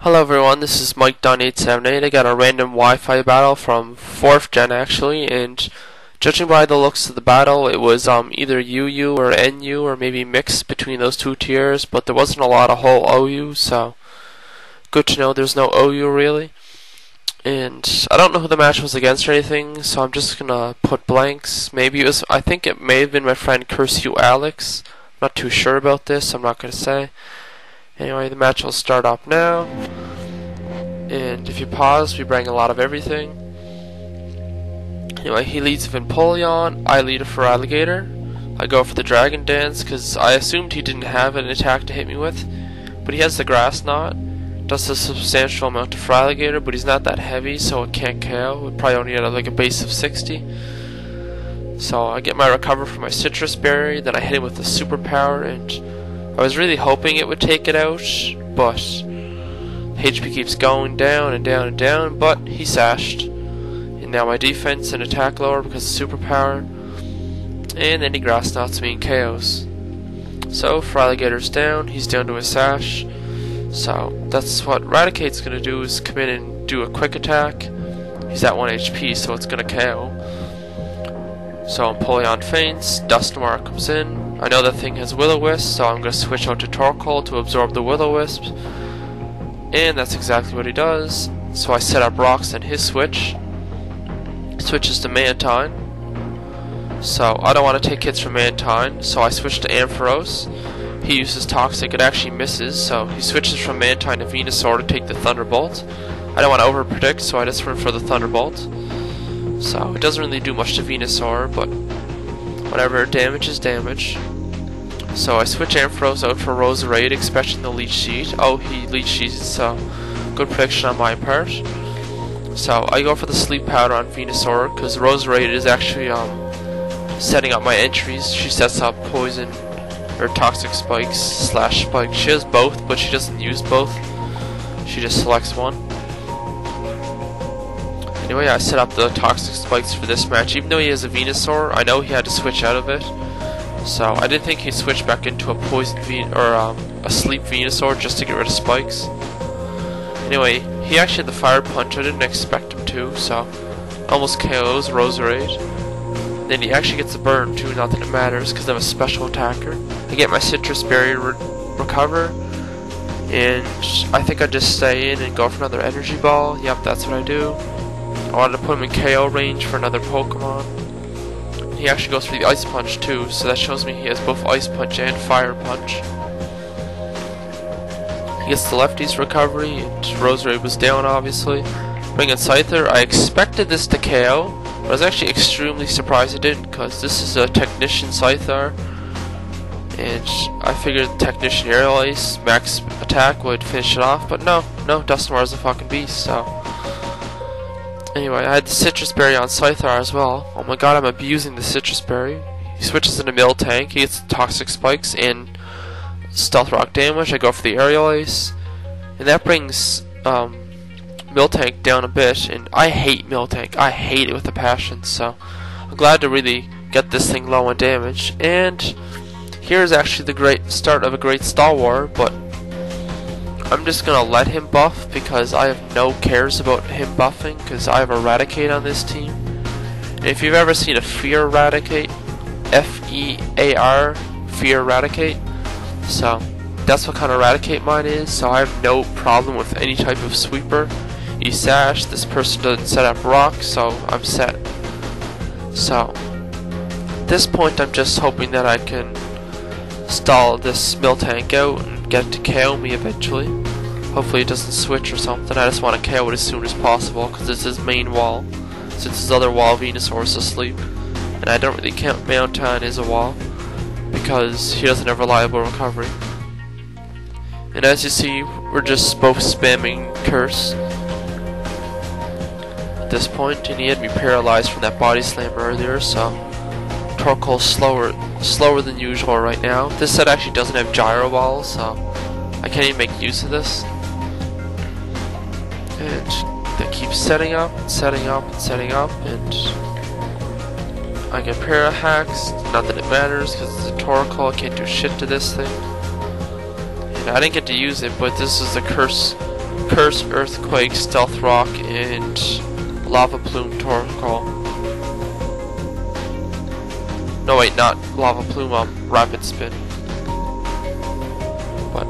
Hello everyone, this is Mike.878. I got a random Wi-Fi battle from 4th gen actually, and judging by the looks of the battle, it was either UU or NU or maybe mixed between those two tiers, but there wasn't a lot of whole OU, so good to know there's no OU really. And I don't know who the match was against or anything, so I'm just gonna put blanks. Maybe it was, I think it may have been my friend Curse You Alex. I'm not too sure about this, I'm not gonna say. Anyway, the match will start up now, and if you pause, we bring a lot of everything. Anyway, he leads with Empoleon, I lead for Alligator. I go for the Dragon Dance because I assumed he didn't have an attack to hit me with, but he has the Grass Knot. Does a substantial amount to Alligator, but he's not that heavy, so it can't KO. It probably only had like a base of 60. So I get my recover from my Citrus Berry, then I hit him with the Superpower, and I was really hoping it would take it out, but HP keeps going down and down and down, but he sashed. And now my defense and attack lower because of Superpower, and then he Grass Knots me and KOs. So, Alligator's down, he's down to a sash. So, that's what Raticate's gonna do, is come in and do a quick attack. He's at 1 HP, so it's gonna KO. So Empoleon faints, DUSKNOIR comes in. I know that thing has Will-O-Wisp, so I'm going to switch out to Torkoal to absorb the Will-O-Wisp. And that's exactly what he does. So I set up rocks in his switch. Switches to MANTINE. So I don't want to take hits from MANTINE, so I switch to Ampharos. He uses Toxic, it actually misses, so he switches from MANTINE to Venusaur to take the Thunderbolt. I don't want to overpredict, so I just run for the Thunderbolt. So it doesn't really do much to Venusaur, but whatever, damage is damage. So I switch Ampharos out for Roserade, expecting the Leech Seed. Oh, he Leech Seeds, so good prediction on my part. So I go for the Sleep Powder on Venusaur, because Roserade is actually setting up my entries. She sets up Poison, or Toxic Spikes / Spike. She has both, but she doesn't use both. She just selects one. Anyway, I set up the Toxic Spikes for this match. Even though he has a Venusaur, I know he had to switch out of it. So I didn't think he'd switch back into a Poison a Sleep Venusaur just to get rid of Spikes. Anyway, he actually had the Fire Punch. I didn't expect him to, so almost KOs Roserade. Then he actually gets a burn too, not that it matters, because I'm a special attacker. I get my Citrus Berry recover, and I think I just stay in and go for another Energy Ball. Yep, that's what I do. I wanted to put him in KO range for another Pokemon. He actually goes for the Ice Punch too, so that shows me he has both Ice Punch and Fire Punch. He gets the Lefty's recovery, and Roserade was down obviously. Bring in Scyther. I expected this to KO, but I was actually extremely surprised it didn't, because this is a Technician Scyther, and I figured the Technician Aerial Ice max attack would finish it off, but no, DUSKNOIR is a fucking beast, so. Anyway, I had the Citrus Berry on Scyther as well. Oh my god, I'm abusing the Citrus Berry. He switches into Miltank, he gets Toxic Spikes and Stealth Rock damage. I go for the Aerial Ice, and that brings Miltank down a bit, and I hate Miltank. I hate it with a passion, so I'm glad to really get this thing low on damage. And here's actually the great start of a great Star War, but I'm just gonna let him buff because I have no cares about him buffing, because I have a Raticate on this team. And if you've ever seen a Fear Raticate, F-E-A-R, Fear Raticate, so that's what kind of Raticate mine is, so I have no problem with any type of sweeper. You sash, this person doesn't set up rocks, so I'm set. So at this point I'm just hoping that I can stall this Miltank out and get it to KO me eventually. Hopefully it doesn't switch or something. I just want to KO it as soon as possible, because it's his main wall, since his other wall Venusaur is asleep. And I don't really count MANTINE as a wall, because he doesn't have reliable recovery. And as you see, we're just both spamming Curse at this point, and he had me paralyzed from that body slam earlier, so Torkoal's slower than usual right now. This set actually doesn't have gyro balls, so I can't even make use of this. And they keep setting up and setting up and setting up, and I get para-hacks. Not that it matters, because it's a Torkoal, I can't do shit to this thing. And I didn't get to use it, but this is a curse Curse, Earthquake, Stealth Rock, and Lava Plume Torkoal. No wait, not Lava Plume, Rapid Spin. But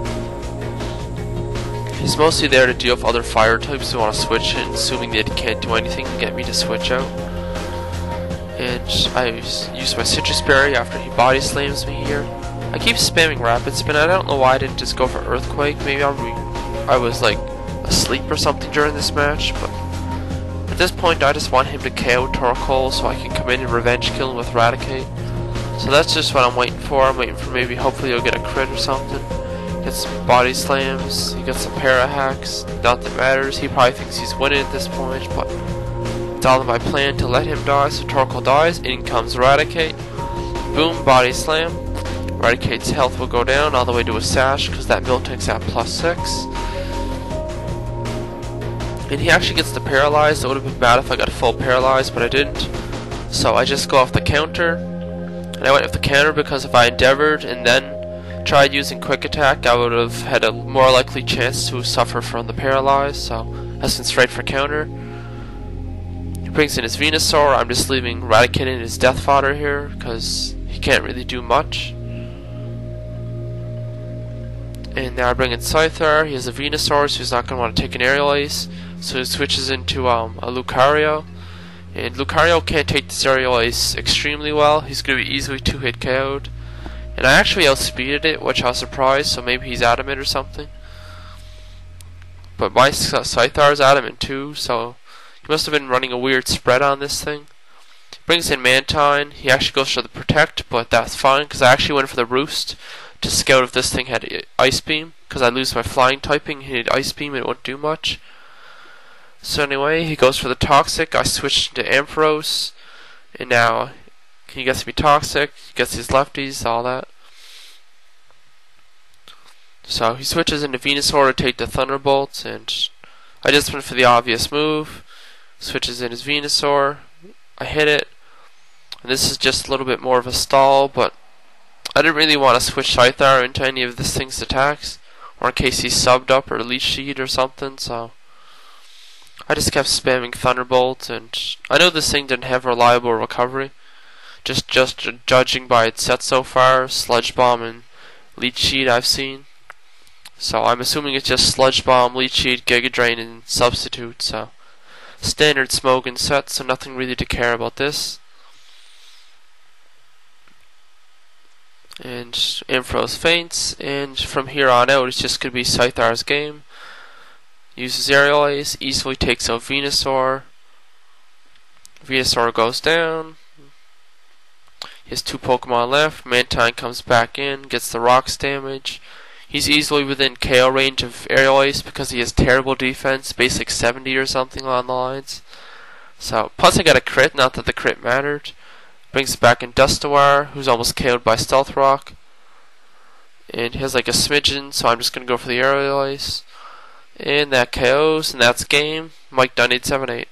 he's mostly there to deal with other fire types who want to switch in, assuming they can't do anything to get me to switch out. And I use my Citrus Berry after he body slams me here. I keep spamming Rapid Spin. I don't know why I didn't just go for Earthquake. Maybe I was like asleep or something during this match, but at this point I just want him to KO Torkoal so I can come in and revenge kill him with Raticate. So that's just what I'm waiting for. I'm waiting for maybe hopefully he'll get a crit or something. Get some body slams, he gets some para hacks, nothing matters. He probably thinks he's winning at this point, but it's all in my plan to let him die. So Torkoal dies, in comes Raticate. Boom, body slam. Raticate's health will go down all the way to a sash because that Miltank's at +6. And he actually gets the paralyzed. It would have been bad if I got full paralyzed, but I didn't. So I just go off the counter. And I went with the counter because if I endeavored and then tried using quick attack, I would have had a more likely chance to suffer from the paralyzed. So I went straight for counter. He brings in his Venusaur. I'm just leaving Raticate in his death fodder here because he can't really do much. And now I bring in Scyther. He has a Venusaur, so he's not going to want to take an Aerial Ace. So he switches into a Lucario. And Lucario can't take this Aerial Ace extremely well. He's going to be easily 2-hit KO'd. And I actually outspeeded it, which I was surprised, so maybe he's adamant or something. But my Scyther is adamant too, so he must have been running a weird spread on this thing. Brings in MANTINE. He actually goes for the Protect, but that's fine, because I actually went for the Roost to scout if this thing had Ice Beam, because I lose my flying typing. He had Ice Beam and it won't do much. So anyway, he goes for the Toxic. I switched to Ampharos, and now he gets to be Toxic, he gets his lefties, all that. So he switches into Venusaur to take the Thunderbolt, and I just went for the obvious move. Switches in his Venusaur, I hit it, and this is just a little bit more of a stall, but I didn't really want to switch Scyther into any of this thing's attacks, or in case he subbed up or Leech Seed or something, so I just kept spamming Thunderbolt, and I know this thing didn't have reliable recovery, just judging by its set so far, Sludge Bomb and Leech Seed I've seen. So I'm assuming it's just Sludge Bomb, Leech Seed, Giga Drain, and Substitute, so standard Smogon set, so nothing really to care about this. And Ampharos faints, and from here on out it's just going to be Scyther's game. Uses Aerial Ace, easily takes out Venusaur. Venusaur goes down. He has 2 Pokemon left. MANTINE comes back in, gets the rocks damage. He's easily within KO range of Aerial Ace because he has terrible defense, basic 70 or something along the lines. So, plus I got a crit, not that the crit mattered. Brings it back in DUSKNOIR, who's almost KO'd by Stealth Rock. And he has like a smidgen, so I'm just going to go for the Aerial Ace. And that KOs, and that's game. Mike Dunn 878.